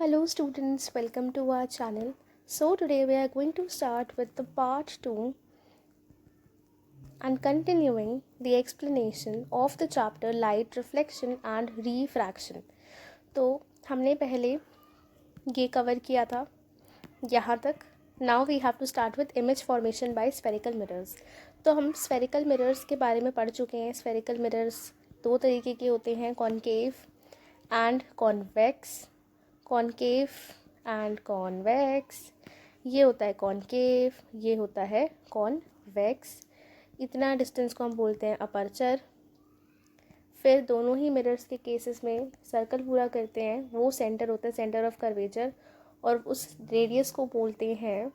Hello students, welcome to our channel. So today we are going to start with the part 2 and continuing the explanation of the chapter light reflection and refraction. तो हमने पहले ये cover किया था यहाँ तक. Now we have to start with image formation by spherical mirrors. तो हम स्फेरिकल मिरर्स के बारे में पढ़ चुके हैं. स्फेरिकल मिरर्स दो तरीके के होते हैं, concave and convex. Concave and convex, ये होता है कॉनकेव, ये होता है कॉन्वेक्स. इतना डिस्टेंस को हम बोलते हैं अपर्चर. फिर दोनों ही मिरर्स के केसेस में सर्कल पूरा करते हैं, वो सेंटर होता है, सेंटर ऑफ कर्वेचर, और उस रेडियस को बोलते हैं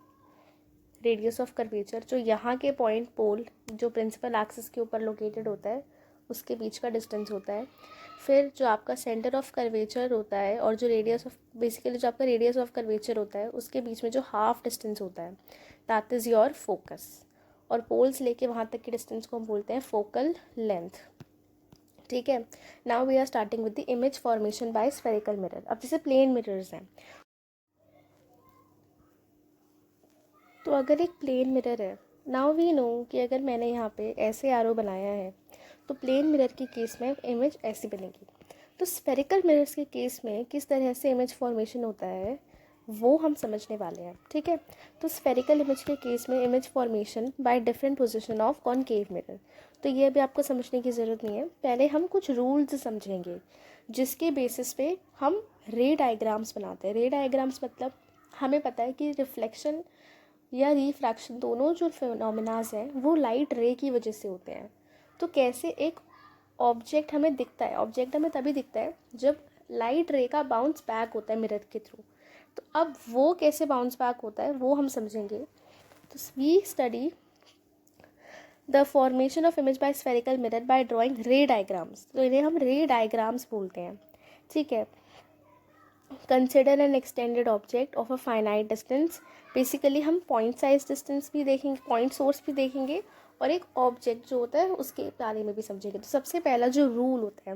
रेडियस ऑफ कर्वेचर. जो यहाँ के पॉइंट पोल जो प्रिंसिपल एक्सिस के ऊपर लोकेटेड होता है उसके बीच का डिस्टेंस होता है. फिर जो आपका सेंटर ऑफ कर्वेचर होता है और जो रेडियस ऑफ बेसिकली जो आपका रेडियस ऑफ कर्वेचर होता है उसके बीच में जो हाफ डिस्टेंस होता है दैट इज़ योर फोकस. और पोल्स लेके वहाँ तक के डिस्टेंस को हम बोलते हैं फोकल लेंथ. ठीक है. Now we are starting with the image formation by spherical mirror. अब जैसे प्लेन मिरर्स हैं, तो अगर एक प्लेन मिरर है, नाउ वी नो कि अगर मैंने यहाँ पे ऐसे एरो बनाया है तो प्लेन मिरर के केस में इमेज ऐसी बनेगी. तो स्फेरिकल मिरर्स के केस में किस तरह से इमेज फॉर्मेशन होता है वो हम समझने वाले हैं. ठीक है. तो स्फेरिकल इमेज के केस में image formation by different position of concave mirror. तो ये अभी आपको समझने की ज़रूरत नहीं है. पहले हम कुछ रूल्स समझेंगे जिसके बेसिस पे हम रे डायग्राम्स बनाते हैं. रे डायग्राम्स मतलब हमें पता है कि रिफ्लेक्शन या रिफ्रैक्शन दोनों जो फिनोमिनाज हैं वो लाइट रे की वजह से होते हैं. तो कैसे एक ऑब्जेक्ट हमें दिखता है, ऑब्जेक्ट हमें तभी दिखता है जब लाइट रे का बाउंस बैक होता है मिरर के थ्रू. तो अब वो कैसे बाउंस बैक होता है वो हम समझेंगे. तो we study the formation of image by spherical mirror by drawing ray diagrams. तो इन्हें हम रे डायग्राम्स बोलते हैं. ठीक है. Consider an extended object of a finite distance. Basically हम पॉइंट साइज डिस्टेंस भी देखेंगे, पॉइंट सोर्स भी देखेंगे, और एक ऑब्जेक्ट जो होता है उसके बारे में भी समझेंगे. तो सबसे पहला जो रूल होता है,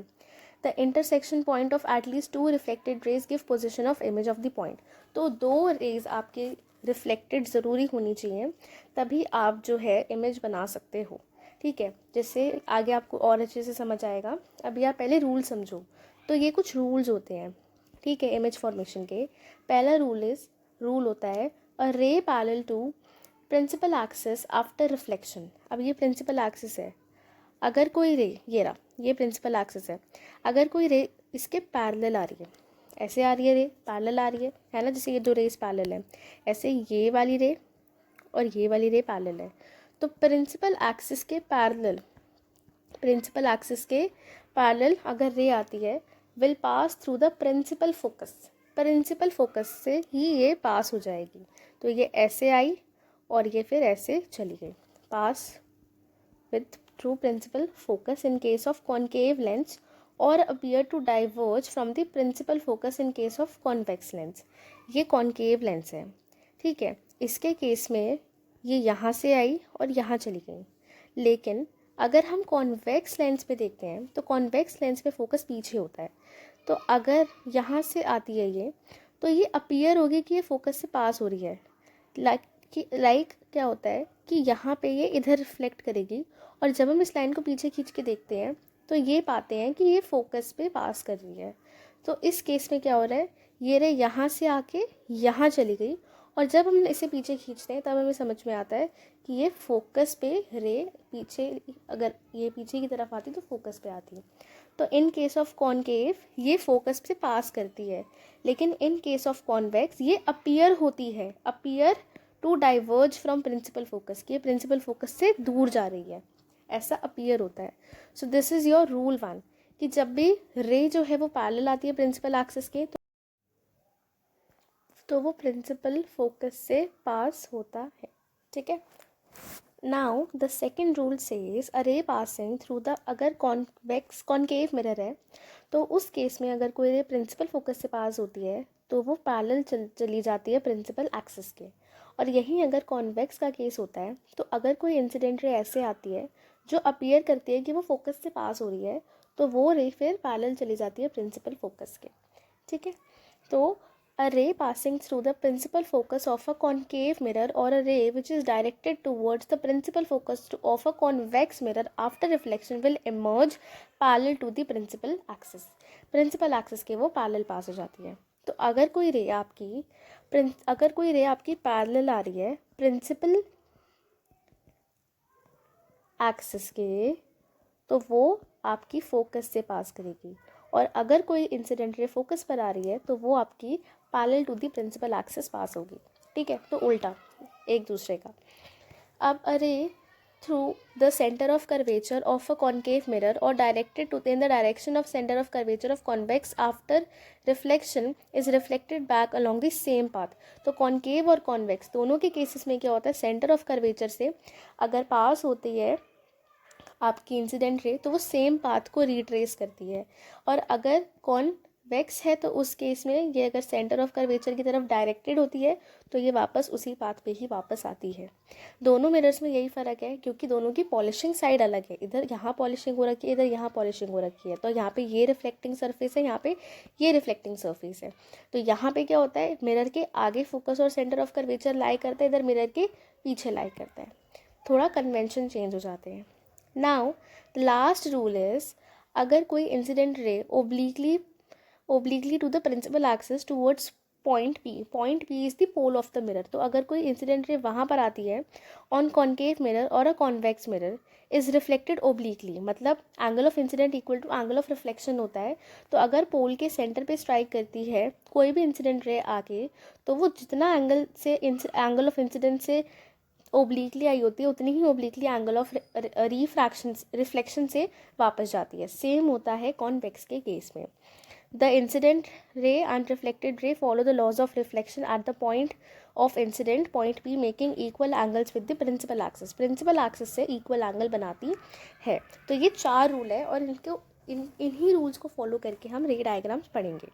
the intersection point of at least to reflected raise give position of image of the point. तो दो रेज आपके रिफ्लेक्टेड ज़रूरी होनी चाहिए, तभी आप जो है इमेज बना सकते हो. ठीक है. जैसे आगे आपको और अच्छे से समझ आएगा. अभी आप पहले रूल समझो. तो ये कुछ रूल्स होते हैं. ठीक है. इमेज फॉर्मेशन के पहला रूल होता है a ray parallel to principal axis after reflection. अब ये प्रिंसिपल एक्सिस है. अगर कोई रे, ये रहा, ये प्रिंसिपल एक्सिस है, अगर कोई रे इसके पैरेलल आ रही है, ऐसे आ रही है रे, पैरेलल आ रही है ना, जैसे ये दो रेस पैरेलल है, ऐसे ये वाली रे और ये वाली रे पैरेलल है. तो प्रिंसिपल एक्सिस के पैरेलल अगर रे आती है will pass through the principal focus से ही ये पास हो जाएगी. तो ये ऐसे आई और ये फिर ऐसे चली गई. Pass with through principal focus in case of concave lens और appear to diverge from the principal focus in case of convex lens. ये कॉनकेव लेंस है. ठीक है. इसके केस में ये यहाँ से आई और यहाँ चली गई. लेकिन अगर हम कॉन्वेक्स लेंस पे देखते हैं तो कॉन्वेक्स लेंस पे फोकस पीछे होता है. तो अगर यहाँ से आती है ये, तो ये अपीयर होगी कि ये फोकस से पास हो रही है. लाइक क्या होता है कि यहाँ पे ये इधर रिफ्लेक्ट करेगी, और जब हम इस लाइन को पीछे खींच के देखते हैं तो ये पाते हैं कि ये फोकस पे पास कर रही है. तो इस केस में क्या हो रहा है, ये रे यहाँ से आके यहाँ चली गई, और जब हम इसे पीछे खींचते हैं तब हमें समझ में आता है कि ये फोकस पे रे पीछे, अगर ये पीछे की तरफ आती तो फोकस पे आती है. तो इन केस ऑफ कॉनकेव ये फोकस से पास करती है, लेकिन इन केस ऑफ कॉन्वेक्स ये अपीयर होती है, appear to diverge from principal focus, कि प्रिंसिपल फोकस से दूर जा रही है, ऐसा अपीयर होता है. So this is your rule 1 कि जब भी रे जो है वो पैरेलल आती है प्रिंसिपल एक्सिस के, तो वो प्रिंसिपल फोकस से पास होता है. ठीक है. Now the second rule says a रे पासिंग थ्रू द, अगर कॉनकेव मिरर है तो उस केस में अगर कोई रे प्रिंसिपल फोकस से पास होती है तो वो पैरेलल चली जाती है प्रिंसिपल एक्सिस के. और यहीं अगर कॉन्वेक्स का केस होता है तो अगर कोई इंसिडेंट रे ऐसे आती है जो अपीयर करती है कि वो फोकस से पास हो रही है, तो वो रे फिर पैरेलल चली जाती है प्रिंसिपल फोकस के. ठीक है. तो A ray passing through the principal focus of a concave mirror or a ray which is directed towards the principal focus of a convex mirror after reflection will emerge parallel to the principal axis. Principal axis के वो parallel पास हो जाती है. तो अगर कोई रे आपकी पैरेलल आ रही है प्रिंसिपल एक्सिस के, तो वो आपकी फोकस से पास करेगी. और अगर कोई इंसिडेंट रे फोकस पर आ रही है तो वो आपकी parallel to the principal axis pass होगी. ठीक है, तो उल्टा एक दूसरे का. अब अरे through the centre of curvature of a concave mirror और directed to in the direction of centre of curvature of convex after reflection is reflected back along the same path. तो कॉन्केव और कॉन्वेक्स दोनों के cases में क्या होता है, centre of curvature से अगर पास होती है आपकी इंसिडेंट रे तो वो सेम पाथ को रिट्रेस करती है. और अगर कॉन्वेक्स है तो उस केस में ये अगर सेंटर ऑफ कर्वेचर की तरफ डायरेक्टेड होती है तो ये वापस उसी पाथ पे ही वापस आती है. दोनों मिरर्स में यही फ़र्क है क्योंकि दोनों की पॉलिशिंग साइड अलग है. इधर यहाँ पॉलिशिंग हो रखी है, इधर यहाँ पॉलिशिंग हो रखी है. तो यहाँ पे ये रिफ्लेक्टिंग सरफेस है, यहाँ पे ये रिफ्लेक्टिंग सरफेस है. तो यहाँ पे क्या होता है, मिरर के आगे फोकस और सेंटर ऑफ कर्वेचर लाई करता है, इधर मिरर के पीछे लाई करता है. थोड़ा कन्वेंशन चेंज हो जाते हैं. Now the last rule is, अगर कोई incident ray obliquely to the principal axis towards point P is the pole of the mirror. तो अगर कोई इंसिडेंट रे वहाँ पर आती है ऑन कॉन्केव मिरर और a convex mirror is reflected obliquely, मतलब angle of incidence equal to angle of reflection होता है. तो अगर पोल के सेंटर पे स्ट्राइक करती है कोई भी इंसिडेंट रे आके, तो वो जितना एंगल ऑफ इंसिडेंट से ओब्लिकली आई होती है उतनी ही ओब्लिकली एंगल ऑफ रिफ्लेक्शन से वापस जाती है. सेम होता है कॉन्वेक्स के केस में. The incident ray and reflected ray follow the laws of reflection at the point of incidence point P making equal angles with the principal axis से equal angle बनाती है. तो ये 4 रूल है और इन्हीं रूल्स को फॉलो करके हम रे डायग्राम्स पढ़ेंगे.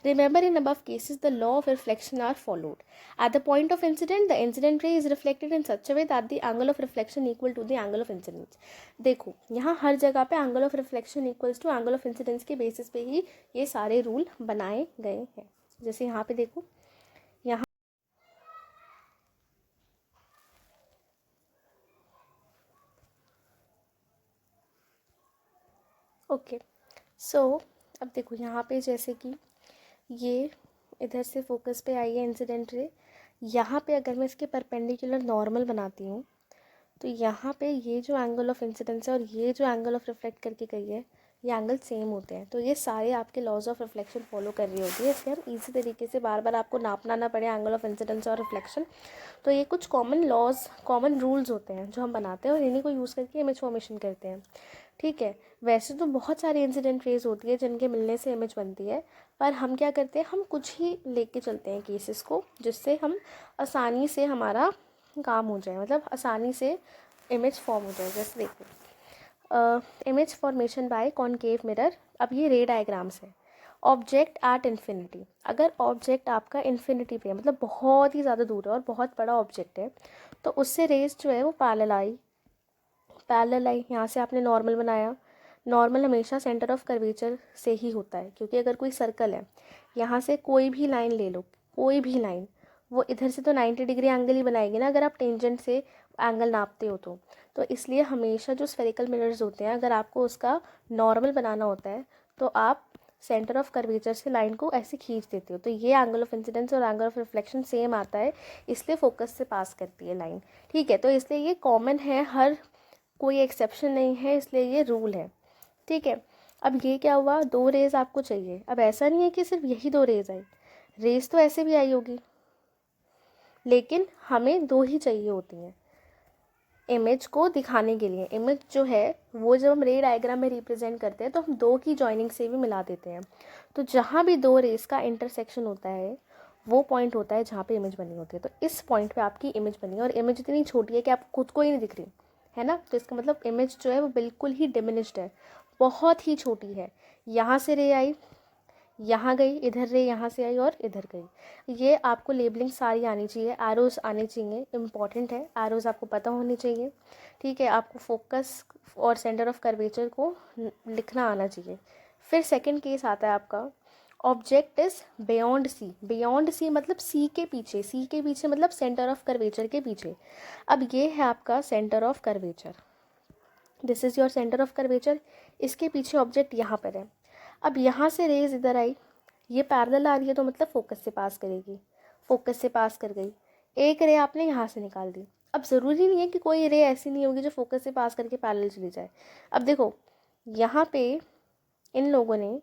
Remember, in above cases, the law of reflection are followed. At the point of incident, the incident ray is reflected in such a way that the angle of reflection equal to the angle of incidence. देखो यहाँ हर जगह पे angle of reflection equals to angle of incidence के basis पे ही ये सारे rule बनाए गए हैं. जैसे यहाँ पे देखो, यहाँ ओके. सो अब देखो यहाँ पे जैसे कि ये इधर से फोकस पे आई है इंसिडेंट रे. यहाँ पे अगर मैं इसके परपेंडिकुलर नॉर्मल बनाती हूँ तो यहाँ पे ये जो एंगल ऑफ इंसिडेंस है और ये जो एंगल ऑफ रिफ्लेक्ट करके गई है ये एंगल सेम होते हैं. तो ये सारे आपके लॉज ऑफ रिफ्लेक्शन फॉलो कर रही होती है, इसलिए हम इजी तरीके से बार बार आपको नापना ना पड़े एंगल ऑफ इंसिडेंस और रिफ्लेक्शन. तो ये कुछ कॉमन रूल्स होते हैं जो हम बनाते हैं और इन्हीं को यूज़ करके इमेज फॉर्मेशन करते हैं. ठीक है, वैसे तो बहुत सारी इंसिडेंट रेज होती है जिनके मिलने से इमेज बनती है, पर हम क्या करते हैं, हम कुछ ही लेके चलते हैं केसेस को जिससे हम आसानी से हमारा काम हो जाए, मतलब आसानी से इमेज फॉर्म हो जाए. जैसे देखो image formation bye concave mirror. अब ये रे डायग्राम्स है. ऑब्जेक्ट एट इन्फिनिटी, अगर ऑब्जेक्ट आपका इन्फिनिटी पे है मतलब बहुत ही ज़्यादा दूर है और बहुत बड़ा ऑब्जेक्ट है तो उससे रेज जो है वो पैरेलल आई. यहाँ से आपने नॉर्मल बनाया. नॉर्मल हमेशा सेंटर ऑफ कर्वेचर से ही होता है क्योंकि अगर कोई सर्कल है, यहाँ से कोई भी लाइन ले लो, कोई भी लाइन, वो इधर से तो 90 डिग्री एंगल ही बनाएगी ना अगर आप टेंजेंट से एंगल नापते हो तो इसलिए हमेशा जो स्फेरिकल मिरर्स होते हैं अगर आपको उसका नॉर्मल बनाना होता है तो आप सेंटर ऑफ कर्वेचर से लाइन को ऐसे खींच देते हो. तो ये एंगल ऑफ इंसिडेंस और एंगल ऑफ रिफ्लेक्शन सेम आता है, इसलिए फोकस से पास करती है लाइन. ठीक है, तो इसलिए ये कॉमन है, हर कोई एक्सेप्शन नहीं है, इसलिए ये रूल है. ठीक है, अब ये क्या हुआ, 2 रेज आपको चाहिए. अब ऐसा नहीं है कि सिर्फ यही 2 रेज आई, रेज तो ऐसे भी आई होगी लेकिन हमें 2 ही चाहिए होती हैं इमेज को दिखाने के लिए. इमेज जो है वो जब हम रे डायग्राम में रिप्रेजेंट करते हैं तो हम 2 की जॉइनिंग से भी मिला देते हैं. तो जहाँ भी 2 रेज का इंटरसेक्शन होता है वो पॉइंट होता है जहाँ पे इमेज बनी होती है. तो इस पॉइंट पे आपकी इमेज बनी है और इमेज इतनी छोटी है कि आप खुद को ही नहीं दिख रही है ना. तो इसका मतलब इमेज जो है वो बिल्कुल ही डिमिनिश्ड है, बहुत ही छोटी है. यहाँ से रे आई, यहाँ गई, इधर रे यहाँ से आई और इधर गई. ये आपको लेबलिंग सारी आनी चाहिए, एरोज आने चाहिए, इम्पॉर्टेंट है, एरोज आपको पता होनी चाहिए. ठीक है, आपको फोकस और सेंटर ऑफ कर्वेचर को लिखना आना चाहिए. फिर सेकंड केस आता है आपका object is beyond C, beyond C मतलब सी के पीछे, सी के पीछे मतलब सेंटर ऑफ कर्वेचर के पीछे। अब ये है आपका centre of curvature, this is your centre of curvature, इसके पीछे ऑब्जेक्ट यहाँ पर है। अब यहाँ से रेज इधर आई, ये पैरेलल आ रही है तो मतलब फोकस से पास करेगी, फोकस से पास कर गई, एक रे आपने यहाँ से निकाल दी। अब ज़रूरी नहीं है कि कोई रे ऐसी नहीं होगी जो फोकस से पास करके पैरेलल चली जाए। अब देखो यहाँ पे इन लोगों ने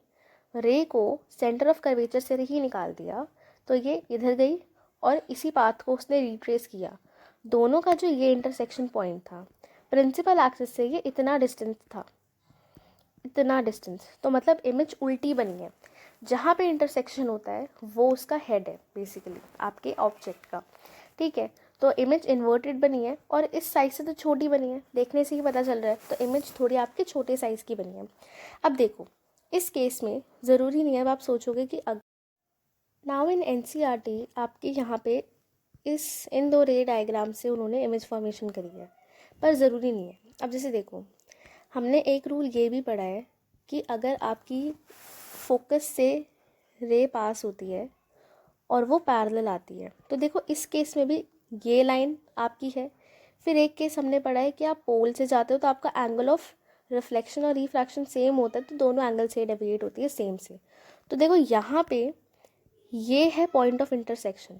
रे को सेंटर ऑफ कर्वेचर से ही निकाल दिया, तो ये इधर गई और इसी पाथ को उसने रिट्रेस किया। दोनों का जो ये इंटरसेक्शन पॉइंट था, प्रिंसिपल एक्सिस से ये इतना डिस्टेंस था, इतना डिस्टेंस, तो मतलब इमेज उल्टी बनी है। जहाँ पे इंटरसेक्शन होता है वो उसका हेड है बेसिकली आपके ऑब्जेक्ट का, ठीक है। तो इमेज इन्वर्टेड बनी है और इस साइज से तो छोटी बनी है, देखने से ही पता चल रहा है, तो इमेज थोड़ी आपके छोटे साइज़ की बनी है। अब देखो इस केस में ज़रूरी नहीं है, अब आप सोचोगे कि नाउ इन एनसीईआरटी आपके यहाँ पे इन दो रे डायग्राम से उन्होंने इमेज फॉर्मेशन करी है, पर ज़रूरी नहीं है। अब जैसे देखो हमने एक रूल ये भी पढ़ा है कि अगर आपकी फोकस से रे पास होती है और वो पैरेलल आती है, तो देखो इस केस में भी ये लाइन आपकी है। फिर एक केस हमने पढ़ा है कि आप पोल से जाते हो तो आपका एंगल ऑफ रिफ्लेक्शन और रिफ्रैक्शन सेम होता है, तो दोनों एंगल से डेविएट होती है सेम से। तो देखो यहाँ पे ये है पॉइंट ऑफ इंटरसेक्शन।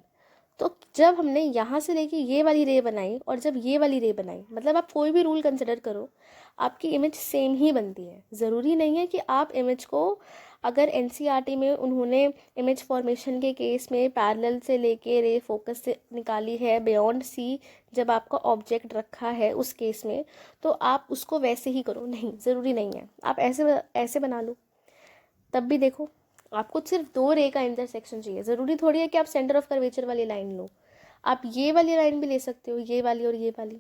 तो जब हमने यहाँ से लेके ये वाली रे बनाई और जब ये वाली रे बनाई, मतलब आप कोई भी रूल कंसिडर करो आपकी इमेज सेम ही बनती है। ज़रूरी नहीं है कि आप इमेज को, अगर एनसीईआरटी में उन्होंने इमेज फॉर्मेशन के केस में पैरेलल से लेके रे फोकस से निकाली है बियॉन्ड सी, जब आपका ऑब्जेक्ट रखा है उस केस में, तो आप उसको वैसे ही करो, नहीं ज़रूरी नहीं है। आप ऐसे ऐसे बना लो तब भी देखो आपको सिर्फ दो रे का इंटरसेक्शन चाहिए, ज़रूरी थोड़ी है कि आप सेंटर ऑफ कर्वेचर वाली लाइन लो, आप ये वाली लाइन भी ले सकते हो, ये वाली और ये वाली,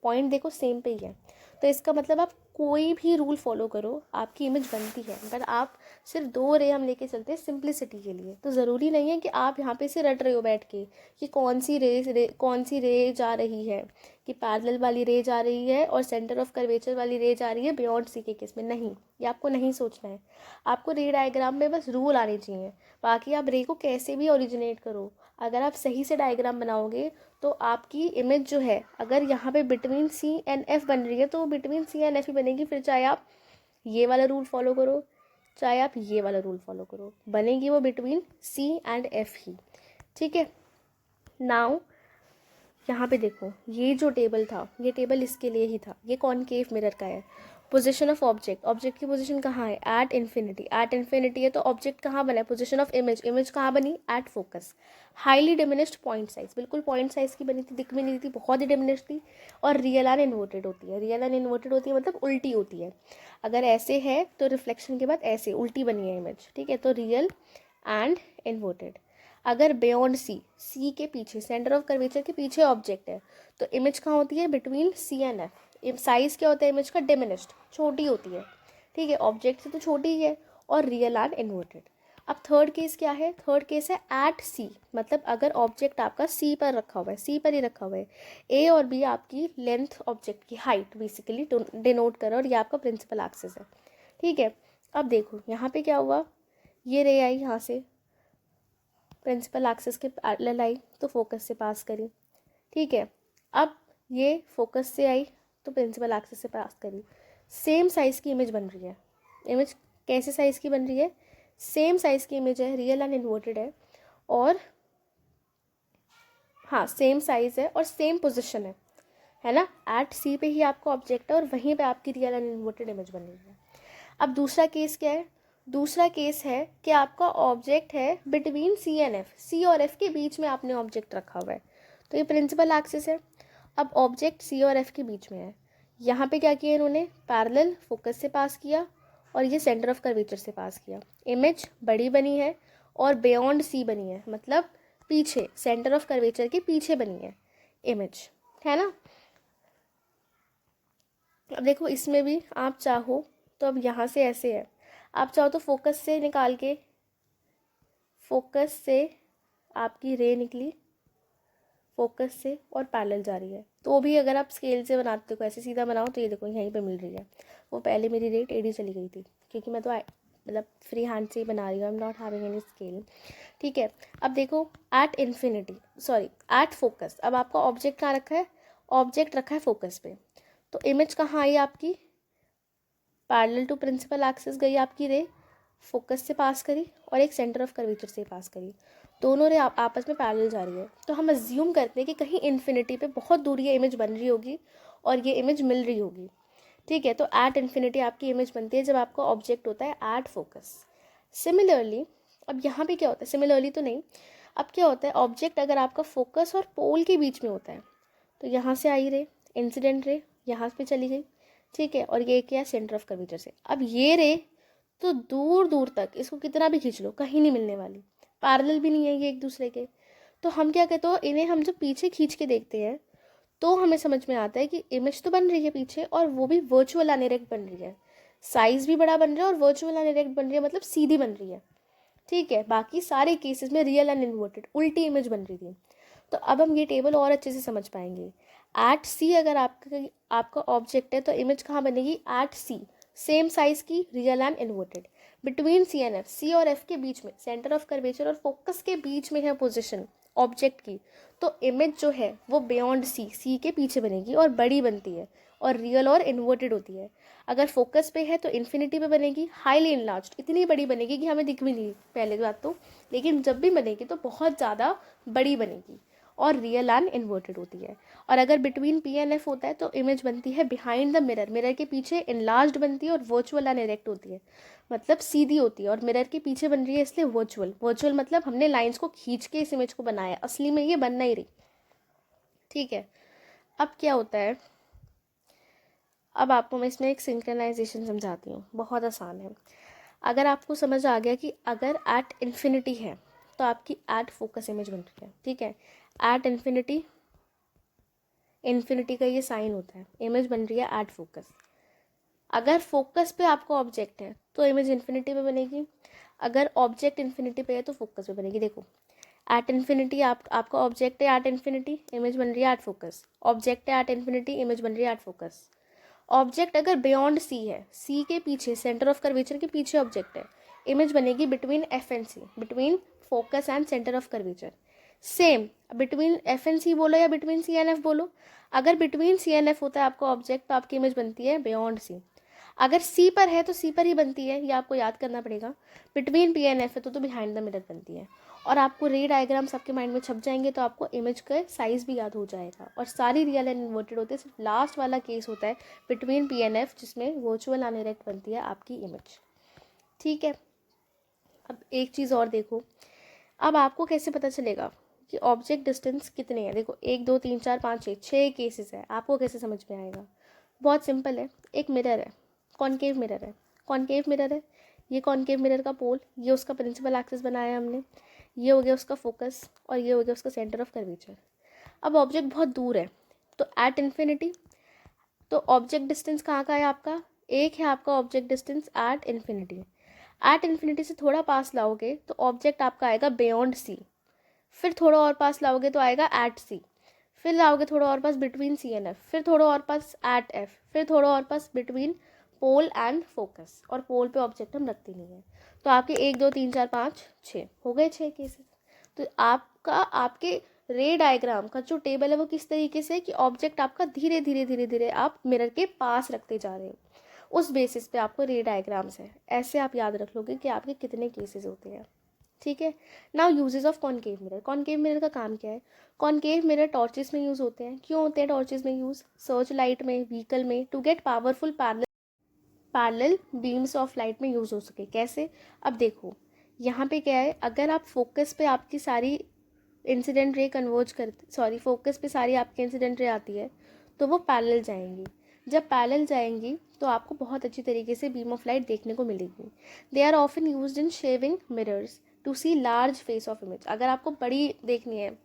पॉइंट देखो सेम पे ही है। तो इसका मतलब आप कोई भी रूल फॉलो करो आपकी इमेज बनती है, पर आप सिर्फ दो रे हम लेके चलते हैं सिंप्लिसिटी के लिए। तो ज़रूरी नहीं है कि आप यहाँ पे से रट रहे हो बैठ के कि कौन सी रे जा रही है, कि पैरेलल वाली रे जा रही है और सेंटर ऑफ कर्वेचर वाली रे जा रही है बियॉन्ड सी के केस में। नहीं, ये आपको नहीं सोचना है। आपको रे डायग्राम में बस रूल आने चाहिए, बाकी आप रे को कैसे भी ओरिजिनेट करो, अगर आप सही से डायग्राम बनाओगे तो आपकी इमेज जो है, अगर यहाँ पे बिटवीन सी एंड एफ बन रही है तो वो बिटवीन सी एंड एफ ही बनेगी। फिर चाहे आप ये वाला रूल फॉलो करो चाहे आप ये वाला रूल फॉलो करो, बनेगी वो बिटवीन सी एंड एफ ही, ठीक है। नाउ यहाँ पे देखो ये जो टेबल था, ये टेबल इसके लिए ही था, ये कॉनकेव मिरर का है। पोजीशन ऑफ ऑब्जेक्ट, ऑब्जेक्ट की पोजीशन कहाँ है, एट इन्फिनिटी, एट इन्फिनिटी है तो ऑब्जेक्ट कहाँ बना है, पोजीशन ऑफ इमेज, इमेज कहाँ बनी, at focus. Highly diminished point size, बिल्कुल पॉइंट साइज की बनी थी, दिख भी नहीं थी, बहुत ही डिमिनिश्ड थी। और रियल एंड इन्वर्टेड होती है, रियल एंड इन्वर्टेड होती है मतलब उल्टी होती है। अगर ऐसे है तो रिफ्लेक्शन के बाद ऐसे उल्टी बनी है इमेज, ठीक है, तो रियल एंड इन्वर्टेड। अगर बियॉन्ड सी, सी के पीछे, सेंटर ऑफ कर्वेचर के पीछे ऑब्जेक्ट है, तो इमेज कहाँ होती है, between C and F. Size क्या होता है इमेज का, डिमिनिश्ड, छोटी होती है, ठीक है, ऑब्जेक्ट से तो छोटी ही है। और रियल एंड इन्वर्टेड। अब थर्ड केस क्या है, थर्ड केस है एट सी, मतलब अगर ऑब्जेक्ट आपका सी पर रखा हुआ है, सी पर ही रखा हुआ है, ए और बी आपकी लेंथ ऑब्जेक्ट की हाइट बेसिकली डिनोट कर रहा है और ये आपका प्रिंसिपल एक्सिस है, ठीक है। अब देखो यहाँ पे क्या हुआ, ये रे आई यहाँ से प्रिंसिपल एक्सिस के पैरेलल आई तो फोकस से पास करी, ठीक है। अब ये फोकस से आई तो प्रिंसिपल एक्सिस से पास करी, सेम साइज़ की इमेज बन रही है। इमेज कैसे साइज़ की बन रही है, सेम साइज़ की इमेज है, रियल एंड इन्वर्टेड है, और हाँ सेम साइज़ है और सेम पोजिशन है ना, एट सी पे ही आपका ऑब्जेक्ट है और वहीं पे आपकी रियल एंड इन्वर्टेड इमेज बन रही है। अब दूसरा केस क्या है, दूसरा केस है कि आपका ऑब्जेक्ट है between C and F, C और एफ के बीच में आपने ऑब्जेक्ट रखा हुआ है, तो ये प्रिंसिपल एक्सिस है। अब ऑब्जेक्ट सी और एफ के बीच में है, यहाँ पे क्या किया इन्होंने, पैरेलल फोकस से पास किया और ये सेंटर ऑफ कर्वेचर से पास किया। इमेज बड़ी बनी है और बियॉन्ड सी बनी है, मतलब पीछे, सेंटर ऑफ कर्वेचर के पीछे बनी है इमेज, है ना। अब देखो इसमें भी आप चाहो तो अब यहाँ से ऐसे है, आप चाहो तो फोकस से निकाल के, फोकस से आपकी रे निकली फोकस से और पैरेलल जा रही है, तो भी अगर आप स्केल से बनाते हो ऐसे सीधा बनाओ तो ये देखो यहीं पे मिल रही है। वो पहले मेरी रे टेढ़ी चली गई थी क्योंकि मैं तो मतलब फ्री हैंड से ही बना रही हूँ, I am not having any scale, ठीक है। अब देखो एट फोकस, अब आपका ऑब्जेक्ट कहाँ रखा है, ऑब्जेक्ट रखा है फोकस पे, तो इमेज कहाँ आई आपकी, पैरेलल टू प्रिंसिपल एक्सिस गई आपकी रे, फोकस से पास करी और एक सेंटर ऑफ कर्वेचर से पास करी, दोनों रे आपस में पैरेलल जा रही है। तो हम अज्यूम करते हैं कि कहीं इन्फिनिटी पे बहुत दूर ये इमेज बन रही होगी और ये इमेज मिल रही होगी, ठीक है। तो एट इन्फिनिटी आपकी इमेज बनती है जब आपका ऑब्जेक्ट होता है एट फोकस। सिमिलरली अब यहाँ पे क्या होता है, सिमिलरली तो नहीं, अब क्या होता है, ऑब्जेक्ट अगर आपका फोकस और पोल के बीच में होता है तो यहाँ से आई रे इंसिडेंट रे यहाँ पे चली गई, ठीक है, और ये क्या है, सेंटर ऑफ कर्वेचर से। अब ये रे तो दूर दूर तक इसको कितना भी खींच लो कहीं नहीं मिलने वाली, पैरेलल भी नहीं है ये एक दूसरे के। तो हम क्या कहते हो, इन्हें हम जब पीछे खींच के देखते हैं तो हमें समझ में आता है कि इमेज तो बन रही है पीछे और वो भी वर्चुअल अनइरेक्ट बन रही है, साइज भी बड़ा बन रहा है और वर्चुअल अनइरेक्ट बन रही है, मतलब सीधी बन रही है, ठीक है। बाकी सारे केसेस में रियल एंड इन्वर्टेड उल्टी इमेज बन रही थी। तो अब हम ये टेबल और अच्छे से समझ पाएंगे। एट सी अगर आपका ऑब्जेक्ट है तो इमेज कहाँ बनेगी, एट सी, सेम साइज की, real and inverted. Between C and F, C और एफ के बीच में, सेंटर ऑफ कर्वेचर और फोकस के बीच में है पोजीशन ऑब्जेक्ट की, तो इमेज जो है वो बियॉन्ड सी, सी के पीछे बनेगी और बड़ी बनती है और रियल और इन्वर्टेड होती है। अगर फोकस पे है तो इन्फिनिटी पे बनेगी, हाईली इनलार्ज्ड, इतनी बड़ी बनेगी कि हमें दिख भी नहीं पहले बात तो, लेकिन जब भी बनेगी तो बहुत ज़्यादा बड़ी बनेगी और रियल एंड इन्वर्टेड होती है। और अगर बिटवीन पी एंड एफ होता है तो इमेज बनती है बिहाइंड द मिरर, मिरर के पीछे इनलार्ज्ड बनती है और वर्चुअल एंड इरेक्ट होती है, मतलब सीधी होती है और मिरर के पीछे बन रही है इसलिए वर्चुअल। वर्चुअल मतलब हमने लाइंस को खींच के इस इमेज को बनाया, असली में ये बन नहीं रही, ठीक है। अब क्या होता है, अब आपको मैं इसमें एक सिंक्रोनाइजेशन समझाती हूँ, बहुत आसान है। अगर आपको समझ आ गया कि अगर एट इन्फिनिटी है तो आपकी एट फोकस इमेज बन रही है, ठीक है। एट इन्फिनिटी, इन्फिनिटी का ये साइन होता है, इमेज बन रही है एट फोकस। अगर फोकस पे आपका ऑब्जेक्ट है तो इमेज इन्फिनिटी पे बनेगी, अगर ऑब्जेक्ट इन्फिनिटी पे है तो फोकस पे बनेगी। देखो एट इन्फिनिटी आपका ऑब्जेक्ट है एट इन्फिनिटी, इमेज बन रही है एट फोकस, ऑब्जेक्ट है एट इन्फिनिटी, इमेज बन रही है एट फोकस। ऑब्जेक्ट अगर बियॉन्ड सी है, सी के पीछे, सेंटर ऑफ कर्वेचर के पीछे ऑब्जेक्ट है, इमेज बनेगी between F and C, between focus and centre of curvature. Same between F and C बोलो या बिटवीन सी एंड एफ बोलो, अगर बिटवीन सी एंड एफ होता है आपका ऑब्जेक्ट तो आपकी इमेज बनती है बियॉन्ड सी। अगर सी पर है तो सी पर ही बनती है, ये आपको याद करना पड़ेगा। बिटवीन पी एंड एफ है तो बिहाइंड द मिरर बनती है। और आपको रे डायग्राम्स आपके माइंड में छप जाएंगे तो आपको इमेज का साइज भी याद हो जाएगा। और सारी रियल एंड इन्वर्टेड होते हैं, सिर्फ लास्ट वाला केस होता है बिटवीन पी एंड एफ जिसमें वर्चुअल अनइरेक्ट बनती है आपकी इमेज, ठीक है। अब एक चीज़ और देखो, अब आपको कैसे पता चलेगा कि ऑब्जेक्ट डिस्टेंस कितने हैं। देखो 1 2 3 4 5 6, 6 केसेस है, आपको कैसे समझ में आएगा। बहुत सिंपल है, एक मिरर है, कॉनकेव मिरर है, कॉनकेव मिरर है, ये कॉनकेव मिरर का पोल, ये उसका प्रिंसिपल एक्सिस बनाया हमने, ये हो गया उसका फोकस और ये हो गया उसका सेंटर ऑफ कर्वेचर। अब ऑब्जेक्ट बहुत दूर है तो एट इन्फिनिटी, तो ऑब्जेक्ट डिस्टेंस कहाँ का है आपका, एक है आपका object distance at infinity. At infinity से थोड़ा पास लाओगे तो ऑब्जेक्ट आपका आएगा बियॉन्ड सी, फिर थोड़ा और पास लाओगे तो आएगा एट सी, फिर लाओगे थोड़ा और पास बिटवीन सी एंड एफ, फिर थोड़ा और पास एट एफ, फिर थोड़ा और पास बिटवीन पोल एंड फोकस, और पोल पे ऑब्जेक्ट हम रखते नहीं है। तो आपके 1 2 3 4 5 6 हो गए, 6 केसेस। तो आपका आपके रे डायग्राम का जो टेबल है वो किस तरीके से है कि ऑब्जेक्ट आपका धीरे धीरे धीरे धीरे आप मिरर के पास रखते जा रहे हो, उस बेसिस पे आपको रे डायग्राम्स है। ऐसे आप याद रख लोगे कि आपके कितने केसेस होते हैं, ठीक है। Now uses of concave mirror, concave mirror का काम क्या है। कॉनकेव मिरर टॉर्चेस में यूज़ होते हैं। क्यों होते हैं टॉर्चेस में यूज़, सर्च लाइट में, व्हीकल में, to get powerful parallel beams of light में यूज़ हो सके। कैसे, अब देखो यहाँ पे क्या है, अगर आप फोकस पे आपकी सारी इंसिडेंट रे कन्वर्ज करते, सॉरी फोकस पे सारी आपकी इंसिडेंट रे आती है तो वो पैरेलल जाएंगी। जब पैरेलल जाएंगी तो आपको बहुत अच्छी तरीके से बीम ऑफ लाइट देखने को मिलेगी। They are often used in shaving mirrors to see large face of image. अगर आपको बड़ी देखनी है,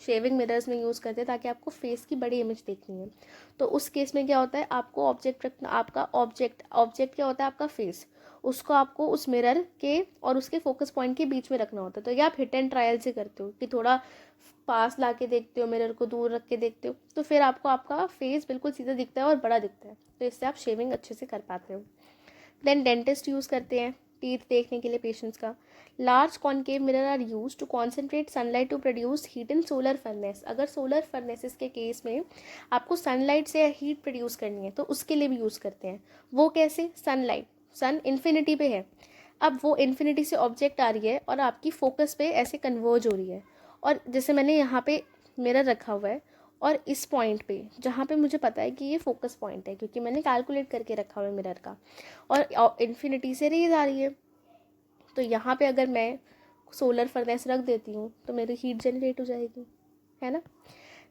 शेविंग मिरर्स में यूज़ करते हैं ताकि आपको फेस की बड़ी इमेज देखनी है, तो उस केस में क्या होता है, आपको ऑब्जेक्ट रखना, आपका ऑब्जेक्ट क्या होता है, आपका फेस, उसको आपको उस मिरर के और उसके फोकस पॉइंट के बीच में रखना होता है। तो ये आप हिट एंड ट्रायल से करते हो कि थोड़ा पास ला के देखते हो, मिरर को दूर रख के देखते हो, तो फिर आपको आपका फेस बिल्कुल सीधा दिखता है और बड़ा दिखता है, तो इससे आप शेविंग अच्छे से कर पाते हो। देन डेंटिस्ट यूज़ करते हैं टीथ देखने के लिए पेशेंट्स का। Large concave mirror are use to concentrate sunlight to produce heat in solar furnace. अगर सोलर फर्नेसेस के केस में आपको सनलाइट से हीट प्रोड्यूस करनी है तो उसके लिए भी यूज़ करते हैं। वो कैसे? सनलाइट, सन इन्फिनिटी पे है, अब वो इन्फिनिटी से ऑब्जेक्ट आ रही है और आपकी फोकस पे ऐसे कन्वर्ज हो रही है, और जैसे मैंने यहाँ पे मिरर रखा हुआ है और इस पॉइंट पे जहाँ पे मुझे पता है कि ये फोकस पॉइंट है क्योंकि मैंने कैलकुलेट करके रखा हुआ है मिरर का, और इन्फिनिटी से रेज आ रही है, तो यहाँ पे अगर मैं सोलर फर्नेस रख देती हूँ तो मेरी हीट जनरेट हो जाएगी, है ना।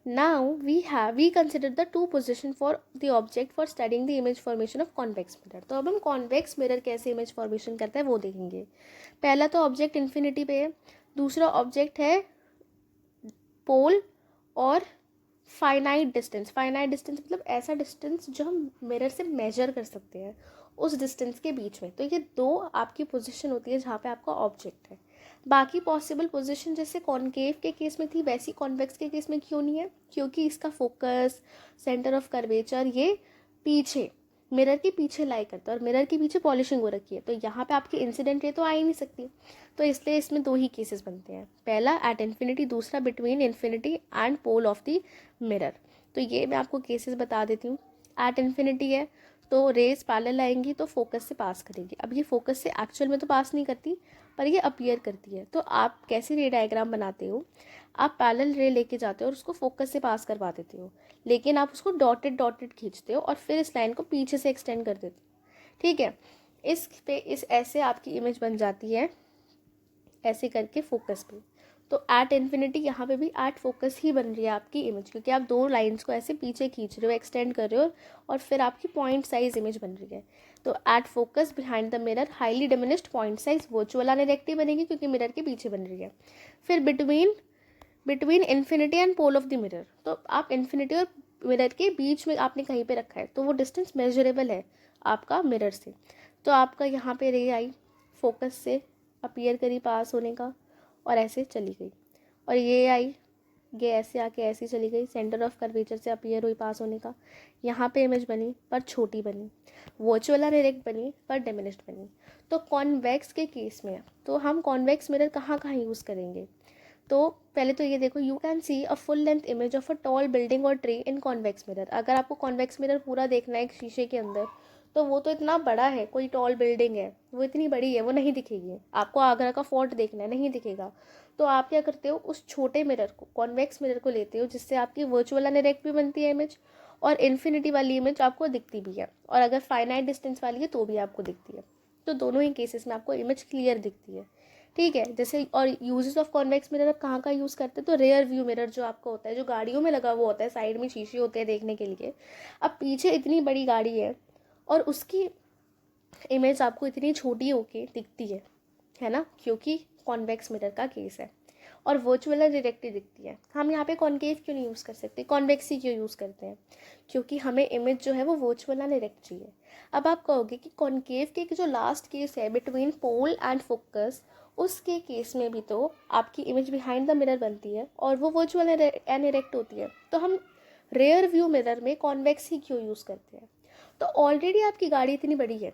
Now we consider the two position for the object for studying the image formation of convex mirror. तो अब हम कॉन्वेक्स मिरर कैसे इमेज फॉर्मेशन करता है वो देखेंगे। पहला तो ऑब्जेक्ट इन्फिनिटी पे है, दूसरा ऑब्जेक्ट है पोल और फाइनाइट डिस्टेंस। फाइनाइट डिस्टेंस मतलब ऐसा डिस्टेंस जो हम मिरर से मेजर कर सकते हैं उस डिस्टेंस के बीच में। तो ये दो आपकी पोजीशन होती है जहाँ पे आपका ऑब्जेक्ट है। बाकी पॉसिबल पोजीशन जैसे कॉनकेव के केस में थी वैसी कॉन्वेक्स के केस में क्यों नहीं है? क्योंकि इसका फोकस, सेंटर ऑफ कर्वेचर ये पीछे मिरर के पीछे लाई करता है और मिरर के पीछे पॉलिशिंग हो रखी है, तो यहाँ पे आपकी इंसिडेंट रे तो आ ही नहीं सकती। तो इसलिए इसमें दो ही केसेस बनते हैं, पहला एट इन्फिनिटी, दूसरा between infinity and pole of the mirror. तो ये मैं आपको केसेस बता देती हूँ। एट इन्फिनिटी है तो रेज पैरेलल आएंगी तो फोकस से पास करेगी। अब ये फोकस से एक्चुअल में तो पास नहीं करती पर ये अपीयर करती है। तो आप कैसी रे डायग्राम बनाते हो? आप पैरेलल रे लेके जाते हो और उसको फोकस से पास करवा देते हो, लेकिन आप उसको डॉटेड डॉटेड खींचते हो और फिर इस लाइन को पीछे से एक्सटेंड कर देते हो, ठीक है। इस ऐसे आपकी इमेज बन जाती है ऐसे करके फोकस पे। तो एट इन्फिनिटी यहाँ पे भी एट फोकस ही बन रही है आपकी इमेज, क्योंकि आप दो लाइंस को ऐसे पीछे खींच रहे हो, एक्सटेंड कर रहे हो और फिर आपकी पॉइंट साइज इमेज बन रही है। तो at focus behind the mirror highly diminished point size virtual अनडायरेक्टिव बनेगी क्योंकि मिरर के पीछे बन रही है। फिर between infinity and pole of the mirror, तो आप इन्फिनिटी और मिरर के बीच में आपने कहीं पे रखा है तो वो डिस्टेंस मेजरेबल है आपका मिरर से। तो आपका यहाँ पे रे आई, फोकस से अपीयर करी पास होने का और ऐसे चली गई, और ये आई, ये ऐसे आके ऐसे चली गई, सेंटर ऑफ कर्वेचर से अपीयर हुई पास होने का। यहाँ पे इमेज बनी पर छोटी बनी, वर्चुअल अनडायरेक्ट बनी पर डिमिनिश्ड बनी। तो कॉन्वेक्स के केस में तो हम कॉन्वेक्स मिरर कहाँ कहाँ यूज़ करेंगे? तो पहले तो ये देखो, you can see a full length image of a tall building और ट्री इन कॉन्वेक्स मिरर। अगर आपको कॉन्वेक्स मिरर पूरा देखना है एक शीशे के अंदर, तो वो तो इतना बड़ा है, कोई टॉल बिल्डिंग है वो इतनी बड़ी है वो नहीं दिखेगी। आपको आगरा का फोर्ट देखना है, नहीं दिखेगा। तो आप क्या करते हो, उस छोटे मिरर को, कॉन्वेक्स मिरर को लेते हो जिससे आपकी वर्चुअल अनडायरेक्ट भी बनती है इमेज और इन्फिनिटी वाली इमेज आपको दिखती भी है, और अगर फाइनाइट डिस्टेंस वाली है तो भी आपको दिखती है। तो दोनों ही केसेस में आपको इमेज क्लियर दिखती है, ठीक है। जैसे और यूजेस ऑफ कॉन्वेक्स मिरर आप कहाँ कहाँ यूज़ करते हैं? तो रेयर व्यू मिरर जो आपका होता है, जो गाड़ियों में लगा हुआ होता है, साइड में शीशे होते हैं देखने के लिए। अब पीछे इतनी बड़ी गाड़ी है और उसकी इमेज आपको इतनी छोटी होके दिखती है ना, क्योंकि कॉन्वेक्स मिरर का केस है, और वर्चुअल डायरेक्टली दिखती है। हम यहाँ पे कॉन्केव क्यों नहीं यूज़ कर सकते, कॉन्वेक्स ही क्यों यूज़ करते हैं? क्योंकि हमें इमेज जो है वो वर्चुअल डायरेक्ट चाहिए। अब आप कहोगे कि कॉन्केव के जो लास्ट केस है बिटवीन पोल एंड फोकस, उसके केस में भी तो आपकी इमेज बिहाइंड द मिरर बनती है और वो वर्चुअल डायरेक्ट होती है। तो हम रेयर व्यू मिरर में कॉन्वेक्स ही क्यों यूज़ करते हैं? तो ऑलरेडी आपकी गाड़ी इतनी बड़ी है,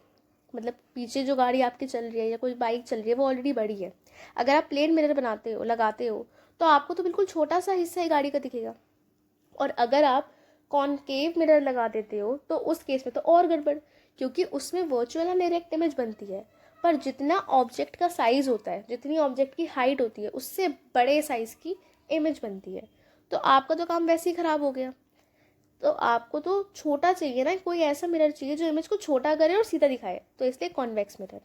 मतलब पीछे जो गाड़ी आपकी चल रही है या कोई बाइक चल रही है वो ऑलरेडी बड़ी है। अगर आप प्लेन मिरर बनाते हो, लगाते हो, तो आपको तो बिल्कुल छोटा सा हिस्सा ही गाड़ी का दिखेगा, और अगर आप कॉनकेव मिरर लगा देते हो तो उस केस में तो और गड़बड़, क्योंकि उसमें वर्चुअल एंड डायरेक्ट इमेज बनती है, पर जितना ऑब्जेक्ट का साइज़ होता है, जितनी ऑब्जेक्ट की हाइट होती है, उससे बड़े साइज़ की इमेज बनती है। तो आपका तो काम वैसे ही ख़राब हो गया। तो आपको तो छोटा चाहिए ना, कोई ऐसा मिरर चाहिए जो इमेज को छोटा करे और सीधा दिखाए, तो इसलिए convex mirror.